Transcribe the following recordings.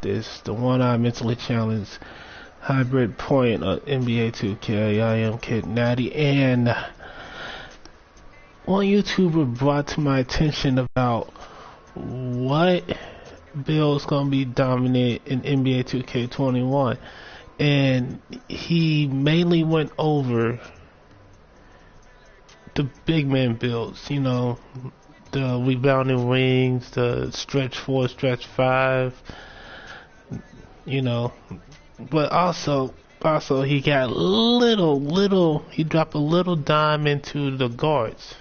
this. The one-eye mentally challenged hybrid point of NBA 2K. I am Kid Nati, and one YouTuber brought to my attention about what build's gonna be dominant in NBA 2K21, and he mainly went over the big man builds, you know, the rebounding wings, the stretch 4, stretch 5, you know, but also he got he dropped a little dime into the guards.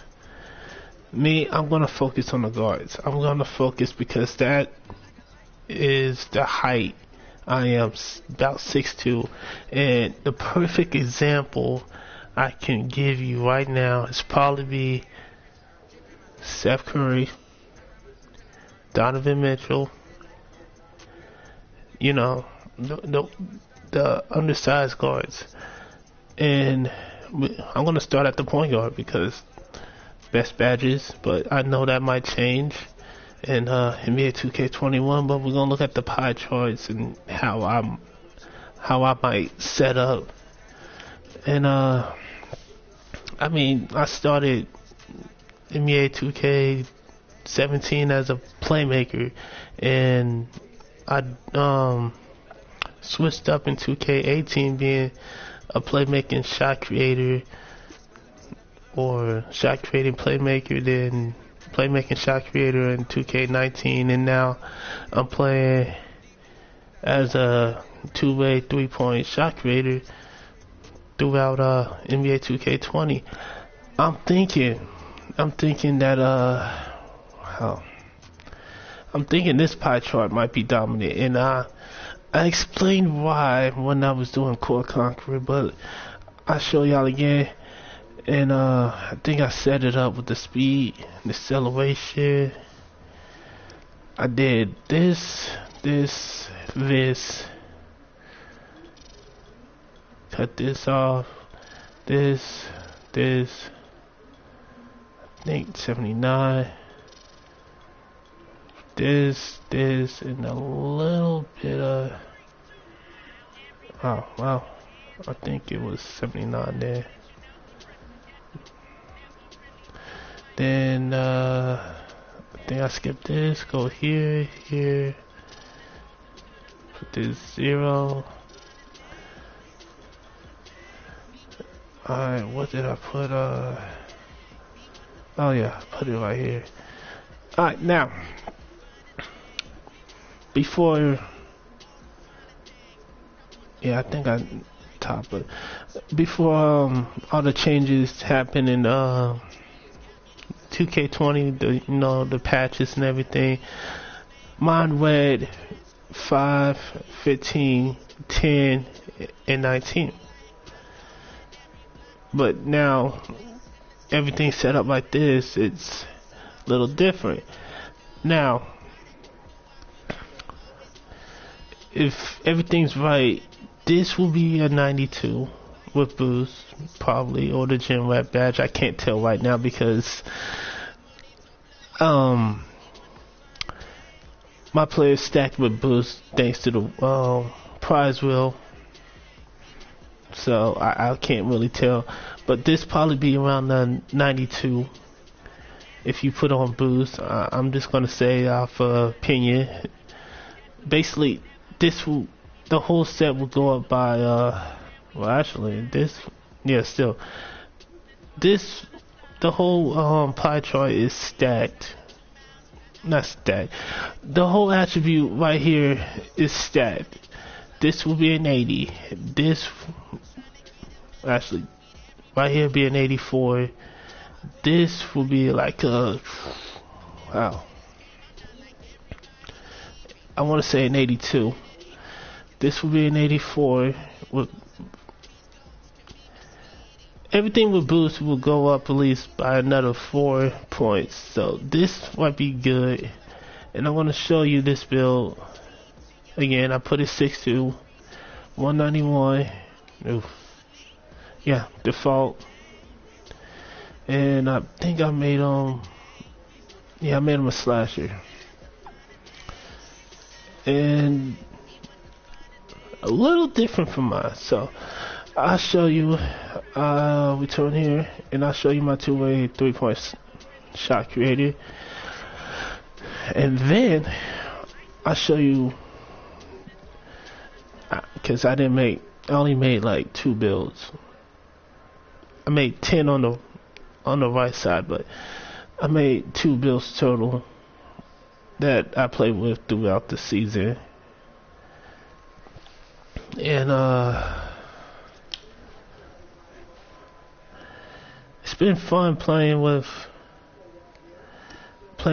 Me, I'm gonna focus on the guards. I'm gonna focus because that is the height. I am about 6'2", and the perfect example I can give you right now is probably be Steph Curry, Donovan Mitchell, you know, the undersized guards. And I'm going to start at the point guard because best badges, but I know that might change in NBA 2K21, but we're going to look at the pie charts and how I might set up. And I mean, I started NBA 2K17 as a playmaker, and I switched up in 2K18 being a playmaking shot creator, or shot creating playmaker, then playmaking shot creator in 2K19, and now I'm playing as a two-way three-point shot creator throughout NBA 2K20. I'm thinking that I'm thinking this pie chart might be dominant, and I explained why when I was doing Core Conqueror, but I'll show y'all again. And I think I set it up with the speed, the acceleration. I did this, cut this off, this, I think 79, this, and a little bit of, oh wow, I think it was 79 there. Then I think I skipped this, go here, put this 0. Alright, what did I put? Oh yeah, I put it right here. Alright, now, before, yeah, I think I top it. Before all the changes happen in 2K20, the patches and everything, mine read 5, 15, 10, and 19. But now everything's set up like this, it's a little different. Now, if everything's right, this will be a 92 with boost, probably, or the gym rat badge. I can't tell right now because my players stacked with boost thanks to the prize wheel, so I can't really tell, but this probably be around the 92 if you put on boost. I'm just gonna say off opinion, basically the whole set will go up by well, actually, the whole pie chart is stacked. Not stacked. The whole attribute right here is stacked. This will be an 80. This, actually, right here be an 84. This will be like a, wow, I want to say an 82. This will be an 84 with everything with boost will go up at least by another 4 points. So this might be good. And I want to show you this build. Again, I put it 6'2", 191. Oof. Yeah, default. And I think I made him, yeah, I made him a slasher. And a little different from mine. So I'll show you. We turn here, and I'll show you my two-way three-point shot creator, and then I'll show you, because I only made like 2 builds. I made 10 on the right side, but I made 2 builds total that I played with throughout the season. And it's been fun playing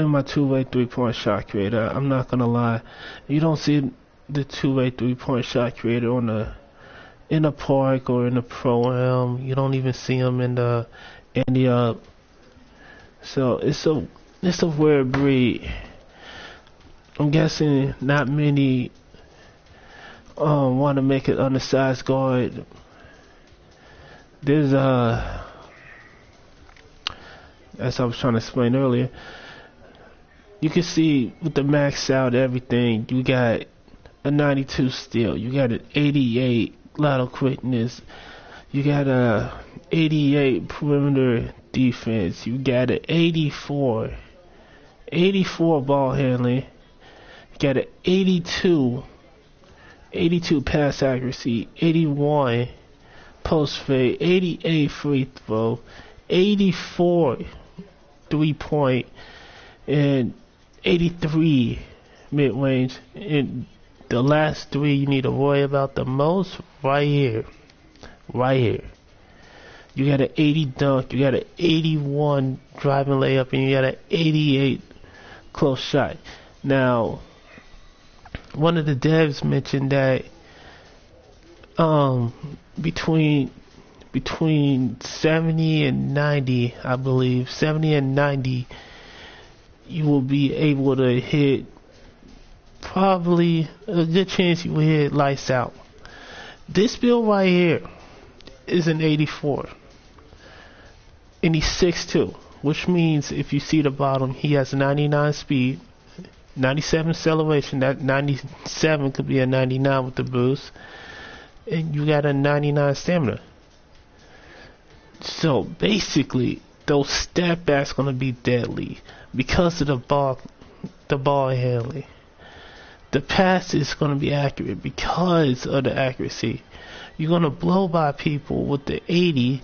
my two-way three-point shot creator. I'm not gonna lie, you don't see the two-way three-point shot creator in the park or in the pro-am. You don't even see them in the so it's a weird breed. I'm guessing not many want to make it undersized guard. There's as I was trying to explain earlier, you can see with the max out everything, you got a 92 steal, you got an 88 lateral quickness, you got a 88 perimeter defense, you got an 84 ball handling, you got an 82 pass accuracy, 81 post fade, 88 free throw, 84 3-point, and 83 mid-range. And the last 3 you need to worry about the most right here. You got an 80 dunk, you got an 81 driving layup, and you got an 88 close shot. Now, one of the devs mentioned that between 70 and 90, I believe, 70 and 90, you will be able to hit, probably a good chance you will hit lights out. This build right here is an 84, and he's 6'2", which means if you see the bottom, he has 99 speed, 97 acceleration. That 97 could be a 99 with the boost, and you got a 99 stamina. So basically, those step backs gonna be deadly because of the ball handling. The pass is gonna be accurate because of the accuracy. You're gonna blow by people with the 80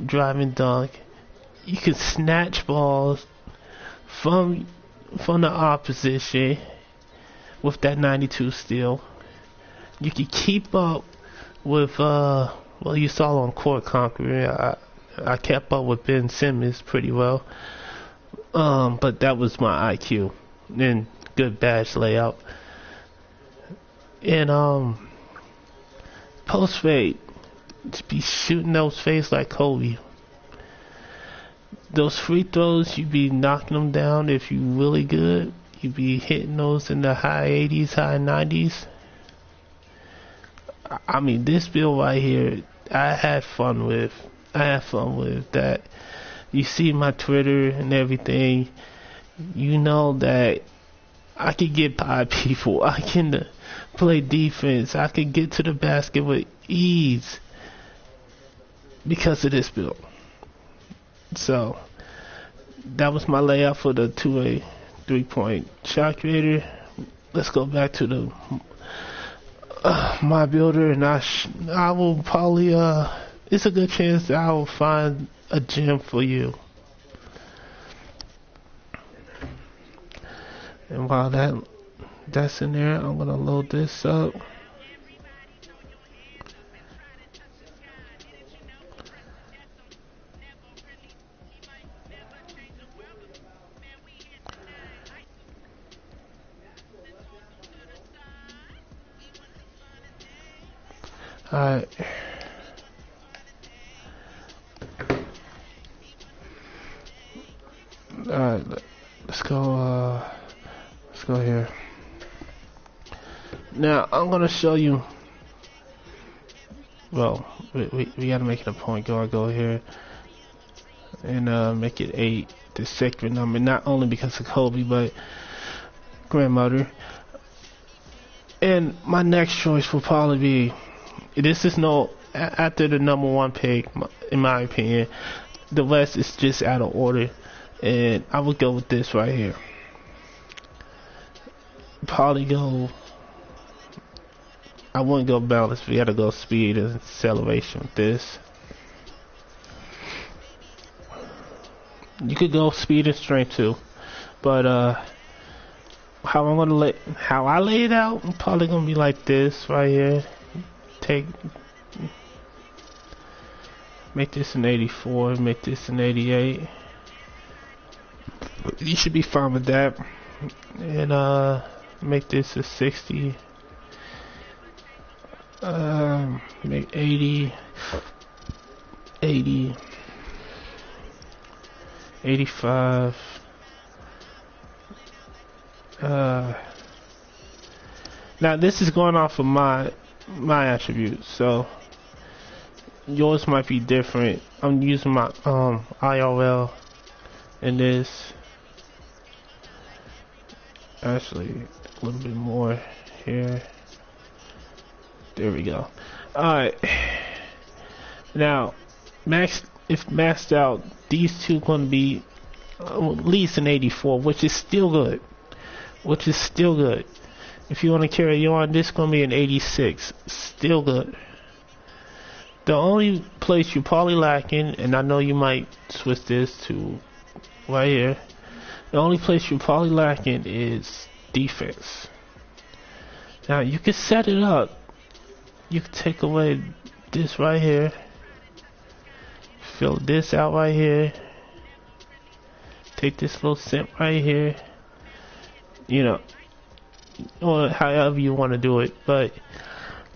driving dunk. You can snatch balls from the opposition with that 92 steal. You can keep up with well, you saw on Court Conqueror, I kept up with Ben Simmons pretty well, but that was my IQ and good badge layout. And post fade, to be shooting those fades like Kobe. Those free throws, you be knocking them down. If you really good, you be hitting those in the high 80s, high 90s. I mean, this build right here, I had fun with that. You see my Twitter and everything, you know that I can get by people. I can play defense. I can get to the basket with ease because of this build. So that was my layout for the two-way three-point shot creator. Let's go back to the my builder, and I will probably it's a good chance that I will find a gem for you. And while that's in there, I'm gonna load this up. Alright. Alright, let's go here. Now, I'm gonna show you, well, we gotta make it a point guard, go here, and make it 8, the sacred number, not only because of Kobe, but grandmother. And my next choice will probably be, this is no, after the number one pick, in my opinion, the rest is just out of order. And I would go with this right here. Probably go, I wouldn't go balance, we gotta go speed and acceleration with this. You could go speed and strength too. But how I lay it out, I'm probably gonna be like this right here. Make this an 84, make this an 88. You should be fine with that. And make this a 60. Make 80, 80, 85. Now this is going off of my attributes, so yours might be different. I'm using my IRL in this. Actually, a little bit more here. There we go. Alright. Now, if maxed out, these two going to be at least an 84, which is still good. If you want to carry on, this is going to be an 86. Still good. The only place you're probably lacking, and I know you might switch this to right here. The only place you're probably lacking is defense. Now, you can set it up. You can take away this right here. Fill this out right here. Take this little simp right here. You know, or however you want to do it. But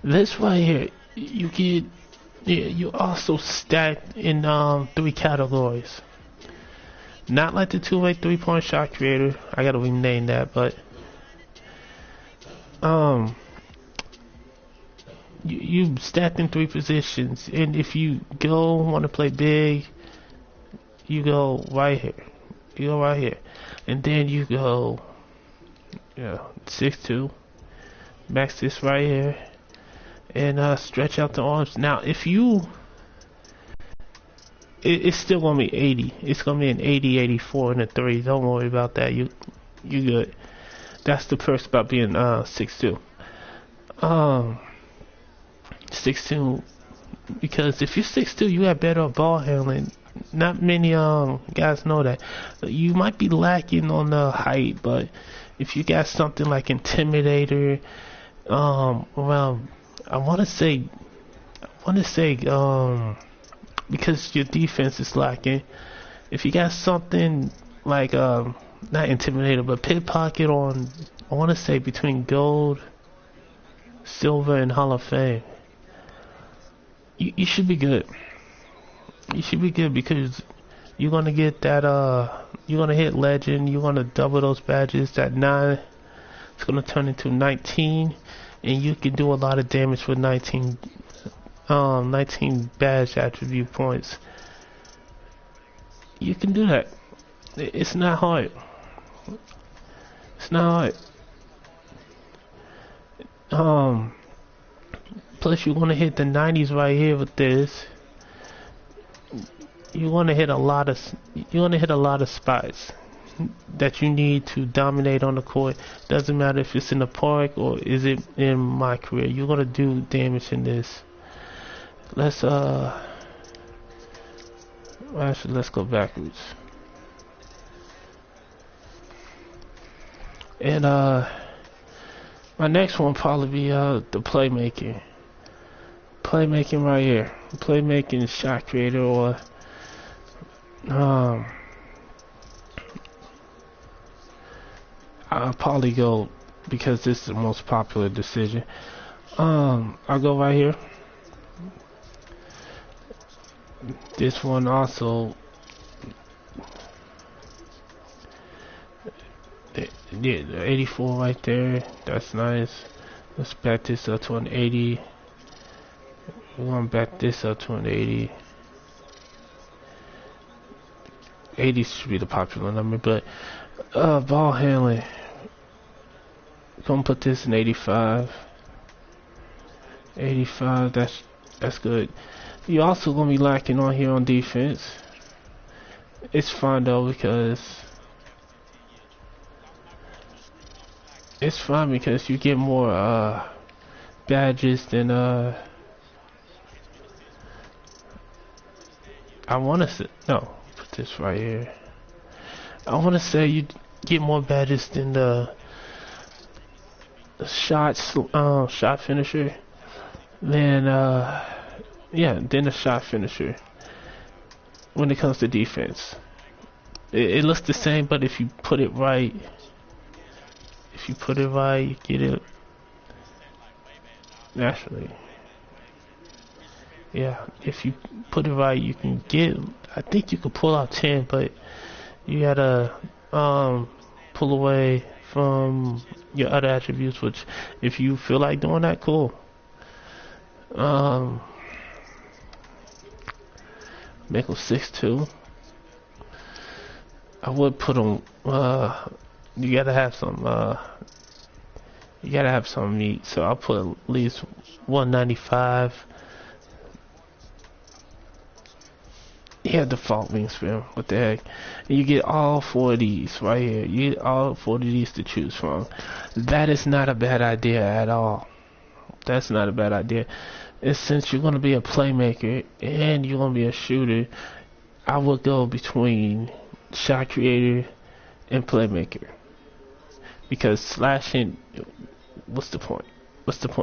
this right here, you also stacked in 3 categories. Not like the two-way 3-point shot creator. I gotta rename that, but you stacked in 3 positions, and if you want to play big, you go right here. And then you go 6'2", max this right here, and stretch out the arms. Now if you, it's still gonna be 80. It's gonna be an 80, 84 in the 3. Don't worry about that. You good. That's the perks about being 6'2". 6'2", because if you're 6'2", you have better ball handling. Not many guys know that. You might be lacking on the height, but if you got something like Intimidator, around, I want to say, because your defense is lacking, if you got something like not Intimidator, but Pickpocket on, I want to say between Gold, Silver, and Hall of Fame, you should be good. You should be good because you're gonna get that. You're gonna hit Legend. You're gonna double those badges. That 9, it's gonna turn into 19, and you can do a lot of damage with 19 badge attribute points. You can do that. It's not hard. It's not hard. Plus, you want to hit the 90s right here with this. You want to hit a lot of spots that you need to dominate on the court. Doesn't matter if it's in the park or is it in my career. You're gonna do damage in this. Let's actually let's go backwards. And my next one probably be the playmaking. Playmaking right here. Playmaking shot creator, or I'll probably go, because this is the most popular decision. I'll go right here. This one also, yeah, the 84 right there. That's nice. Let's back this up to an 80. We're gonna back this up to an 80. 80 should be the popular number, but ball handling, gonna put this in 85. 85. That's good. You also gonna be lacking on here on defense. It's fine though because you get more badges than I wanna say no. Put this right here. I wanna say you get more badges than the shot finisher. Then then the shot finisher when it comes to defense. It looks the same, but if you put it right, you get it naturally. Yeah, if you put it right, you can get, I think you could pull out 10, but you gotta pull away from your other attributes, which if you feel like doing that, cool. Make them 6'2". I would put them. You gotta have some meat. So I'll put at least 195. Yeah, default wingspan. What the heck? And you get all 4 of these right here. You get all 4 of these to choose from. That is not a bad idea at all. That's not a bad idea. And since you're gonna be a playmaker and you're gonna be a shooter, I would go between shot creator and playmaker. Because slashing, what's the point?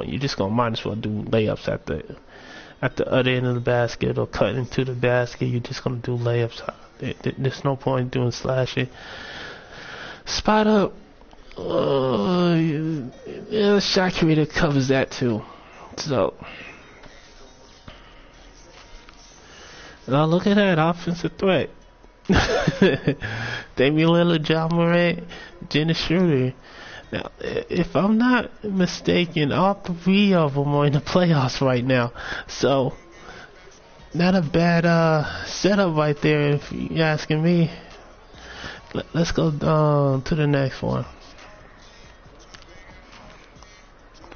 You're just gonna might as well do layups at the other end of the basket or cut into the basket. You're just gonna do layups. There's no point doing slashing. Spot up. Yeah, shot creator covers that too. So now look at that offensive threat. Damian Lillard, John Morant, Dennis Schroeder. Now, if I'm not mistaken, all 3 of them are in the playoffs right now. So, not a bad setup right there, if you're asking me. Let's go to the next one.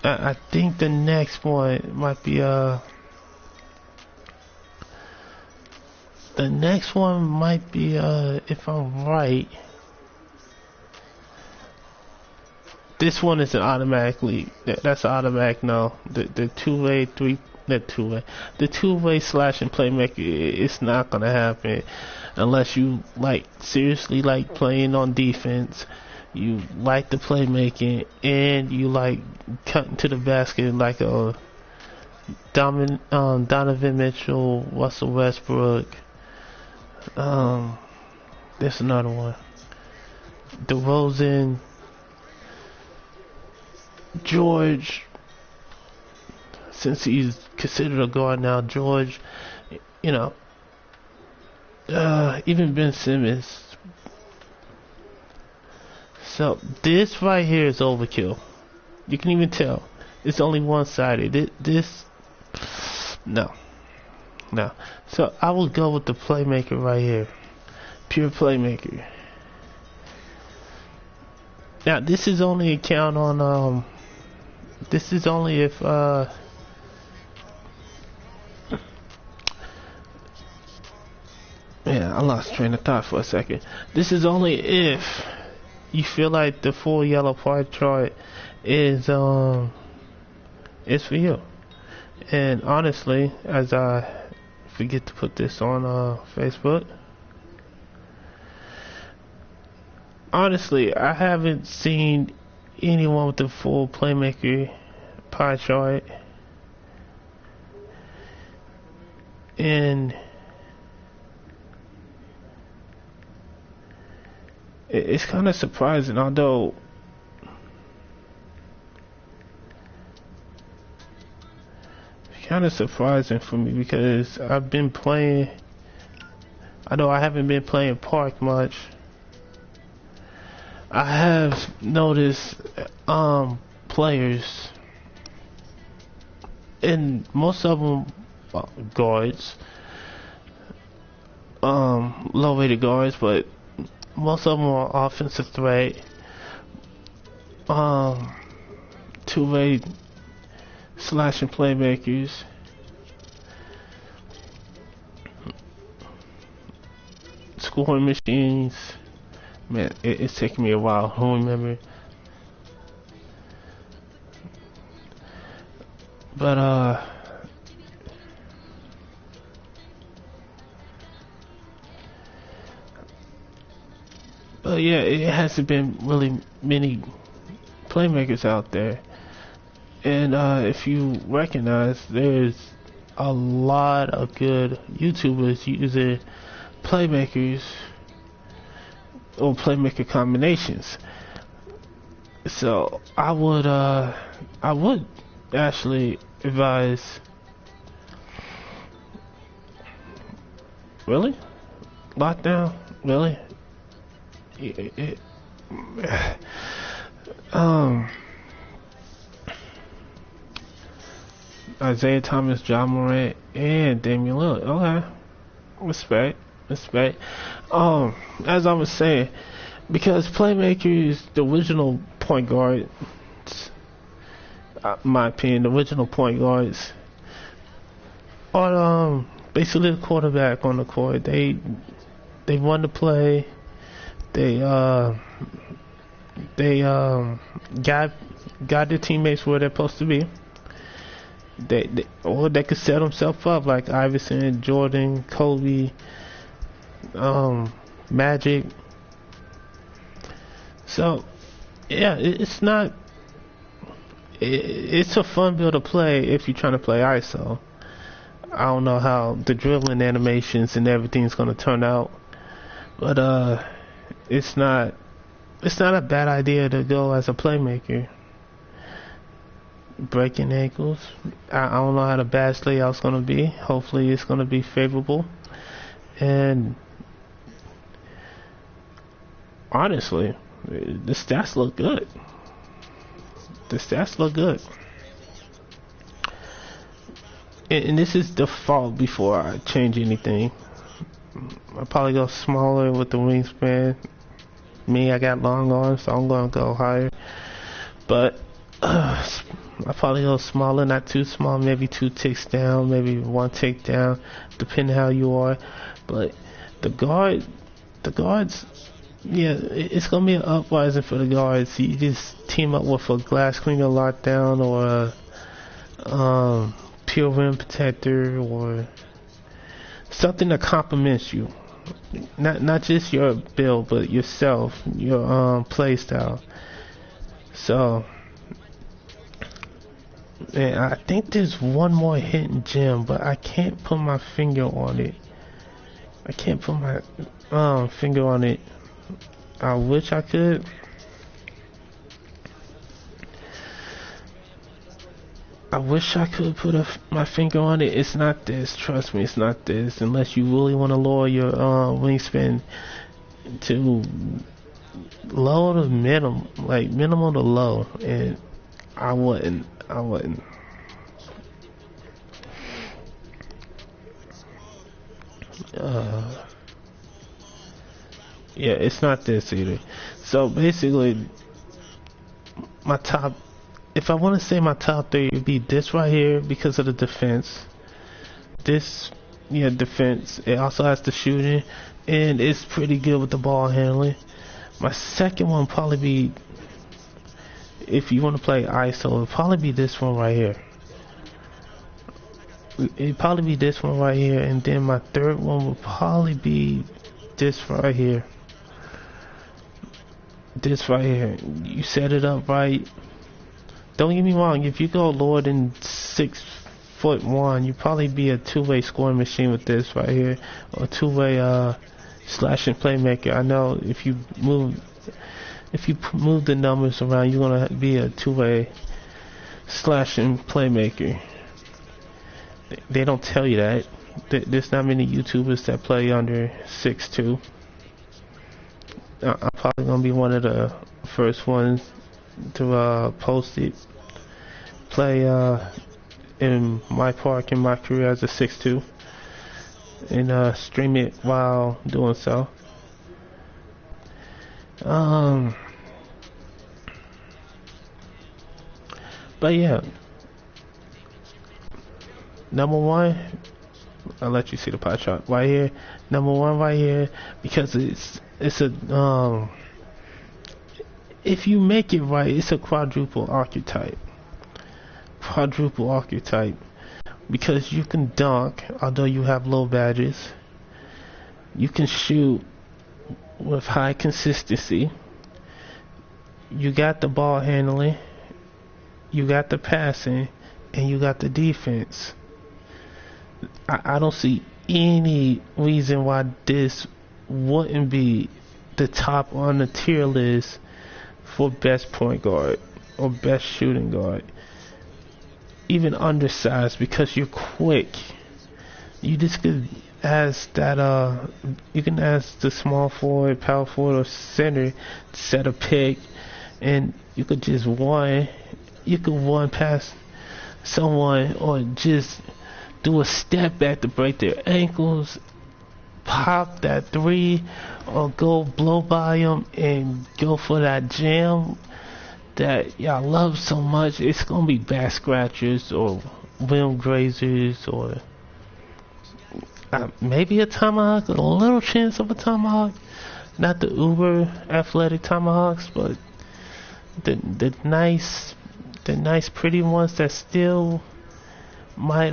I think the next one might be if I'm right. This one is an automatically. That's an automatic no. The two-way slashing playmaker. It's not gonna happen unless you seriously like playing on defense. You like the playmaking and you like cutting to the basket like a Donovan Mitchell, Russell Westbrook. There's another one. DeRozan, George. Since he's considered a guard now, George. Even Ben Simmons. So this right here is overkill. You can even tell. It's only one-sided. No. So I will go with the playmaker right here. Pure playmaker. Now this is only a count on this is only if man, I lost train of thought for a second. This is only if you feel like the full yellow pie chart is for you. And honestly, as I forget to put this on Facebook, honestly, I haven't seen anyone with the full playmaker pie chart, and it's kind of surprising, although it's kind of surprising for me because I've been playing, although I haven't been playing Park much, I have noticed players, and most of them guards, low rated guards, but most of them are offensive threat. two-way slashing playmakers. Scoring machines. Man, it's taking me a while. I don't remember. But yeah, it hasn't been really many playmakers out there. And if you recognize, there's a lot of good YouTubers using playmakers or playmaker combinations. So I would actually advise. Really? Lockdown? Really? Isaiah Thomas, John Morant, and Damian Lillard. Okay. Respect. As I was saying, because playmakers, the original point guard, my opinion, the original point guards are basically the quarterback on the court. They run the play. They guide their teammates where they're supposed to be. Or they could set themselves up like Iverson, Jordan, Kobe, Magic. So yeah, it's not. It's a fun build to play if you're trying to play ISO. I don't know how the dribbling animations and everything's gonna turn out, but it's not a bad idea to go as a playmaker. Breaking ankles. I don't know how the badge layout's gonna be. Hopefully it's gonna be favorable. And honestly, the stats look good. And this is default before I change anything. I'll probably go smaller with the wingspan. Me, I got long arms, so I'm gonna go higher. But I'll probably go smaller, not too small, maybe 2 ticks down, maybe 1 tick down, depending how you are. But the guards, yeah, it's gonna be an uprising for the guards. You just team up with a glass cleaner lockdown or a pure rim protector or something that complements you. Not just your build, but yourself, your play style. So, and I think there's one more hidden gem, but I can't put my finger on it. I can't put my finger on it. I wish I could. I wish I could put my finger on it. It's not this. Trust me, it's not this. Unless you really want to lower your wingspan to low to minimum, like minimal to low, and I wouldn't. Yeah, it's not this either. So basically, my top, if I want to say my top 3, it would be this right here because of the defense. This, yeah, defense. It also has the shooting, and it's pretty good with the ball handling. My second one probably be, if you want to play ISO, it'll probably be this one right here. It'd probably be this one right here, and then my third one would probably be this right here. This right here. You set it up right. Don't get me wrong, if you go lower than 6'1", you probably be a two-way scoring machine with this right here, or two-way slashing playmaker. I know if you move the numbers around, you're gonna be a two-way slashing playmaker. They don't tell you that. There's not many YouTubers that play under 6'2". I'm probably gonna be one of the first ones to post it. Play in my park in my career as a 6'2", and stream it while doing so. But yeah, number one, I'll let you see the pie chart right here. Number one right here, because it's a if you make it right, it's a quadruple archetype. Quadruple archetype. Because you can dunk, although you have low badges. You can shoot with high consistency. You got the ball handling. You got the passing. And you got the defense. I don't see any reason why this wouldn't be the top on the tier list for best point guard or best shooting guard. Even undersized, because you're quick. You just could ask that you can ask the small forward, power forward, or center to set a pick, and you could just one past someone, or just do a step back to break their ankles, pop that three, or go blow by them and go for that jam that y'all love so much. It's gonna be back scratchers or rim grazers, or maybe a tomahawk, a little chance of a tomahawk. Not the uber athletic tomahawks, but the nice pretty ones that still might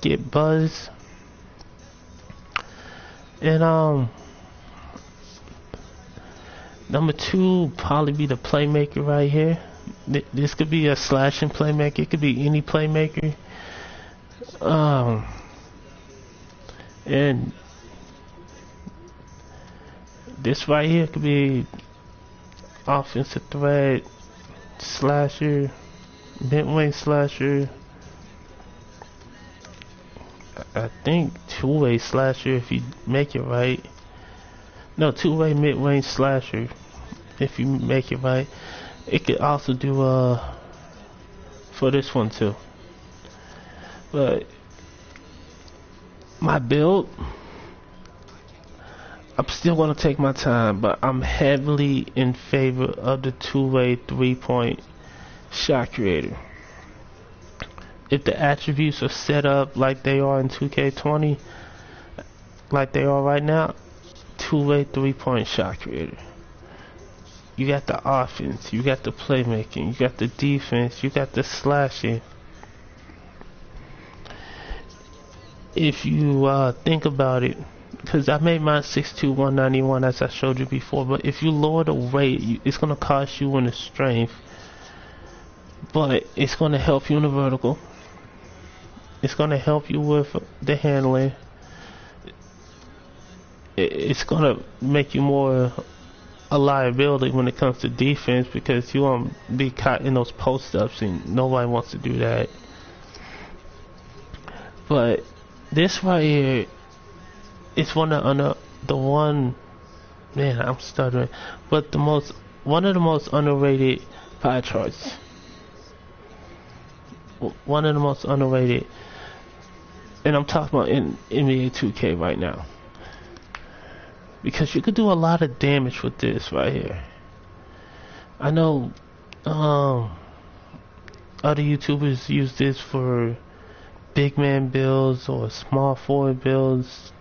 get buzz. And number two probably be the playmaker right here. This could be a slashing playmaker. It could be any playmaker. And this right here could be offensive threat, slasher, mid-range slasher. I think two-way slasher if you make it right. No, two-way mid-range slasher if you make it right. It could also do for this one too. But my build, I'm still gonna take my time, but I'm heavily in favor of the two-way three-point shot creator. If the attributes are set up like they are in 2K20, like they are right now, two-way three-point shot creator. You got the offense, you got the playmaking, you got the defense, you got the slashing. If you think about it, because I made mine 6'2", 191 as I showed you before, but if you lower the weight, it's going to cost you in the strength, but it's going to help you in the vertical. It's going to help you with the handling. It's going to make you more a liability when it comes to defense, because you won't be caught in those post-ups, and nobody wants to do that. But this right here, it's one of the one, man, I'm stuttering, but one of the most underrated pie charts. One of the most underrated, and I'm talking about in NBA 2K right now, because you could do a lot of damage with this right here. I know other YouTubers use this for big man builds or small forward builds,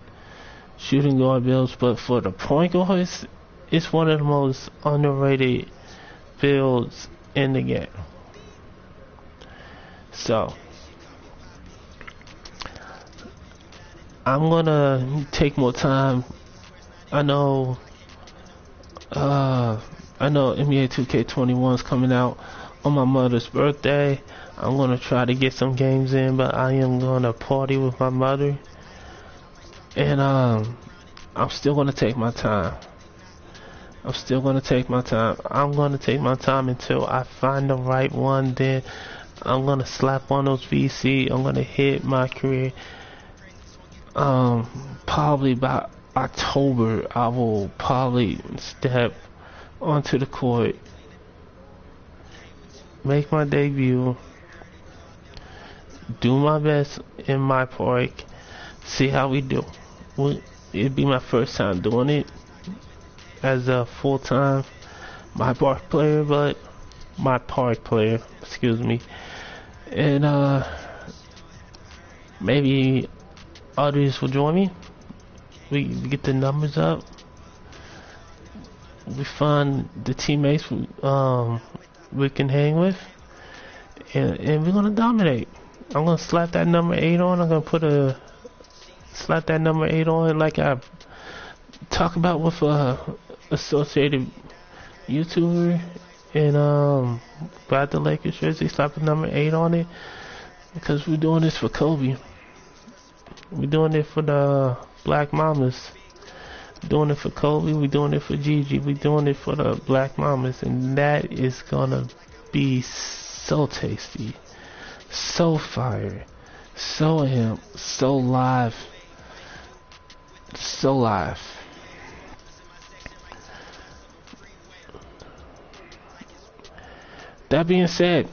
shooting guard builds, but for the point guards, it's one of the most underrated builds in the game. So I'm gonna take more time. I know NBA 2K21 is coming out on my mother's birthday. I'm gonna try to get some games in, but I am gonna party with my mother, and I'm still gonna take my time. I'm gonna take my time until I find the right one. Then I'm gonna slap on those VC. I'm gonna hit my career. Probably by October, I will probably step onto the court, make my debut, do my best in my park, see how we do. It'd be my first time doing it as a full-time my park player, excuse me, and maybe others will join me. We get the numbers up. We find the teammates we can hang with, and we're gonna dominate. I'm gonna slap that number 8 on. I'm gonna slap that number 8 on like I talk about with associated YouTuber, and buy the Lakers jersey, slap the number 8 on it, because we're doing this for Kobe. We're doing it for the Black Mamas. We're doing it for Kobe. We're doing it for Gigi. We're doing it for the Black Mamas, and that is gonna be so tasty, so fire, so him, so live, so live. That being said,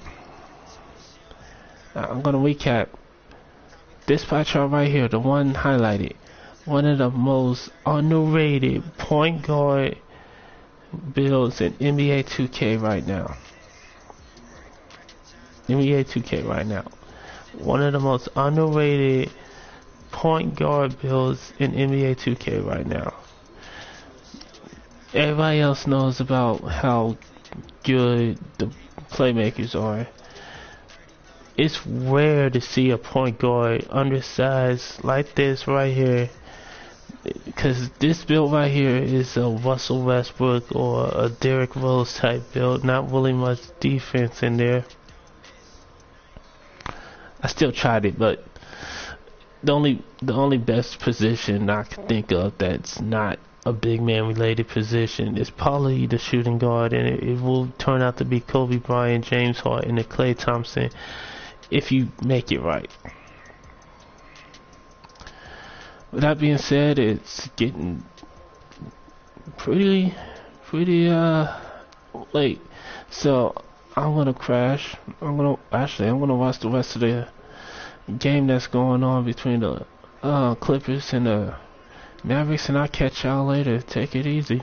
I'm gonna recap this pie chart right here, the one highlighted. One of the most underrated point guard builds in NBA 2K right now. NBA 2K right now. One of the most underrated point guard builds in NBA 2K right now. Everybody else knows about how good the playmakers are. It's rare to see a point guard undersized like this right here, because this build right here is a Russell Westbrook or a Derrick Rose type build, not really much defense in there. I still tried it, but the only best position I can think of that's not a big man related position is probably the shooting guard, and it will turn out to be Kobe Bryant, James Harden, and Klay Thompson if you make it right. With that being said, it's getting pretty late, so I'm gonna crash. I'm gonna watch the rest of the game that's going on between the Clippers and the Mavericks, and I'll catch y'all later. Take it easy.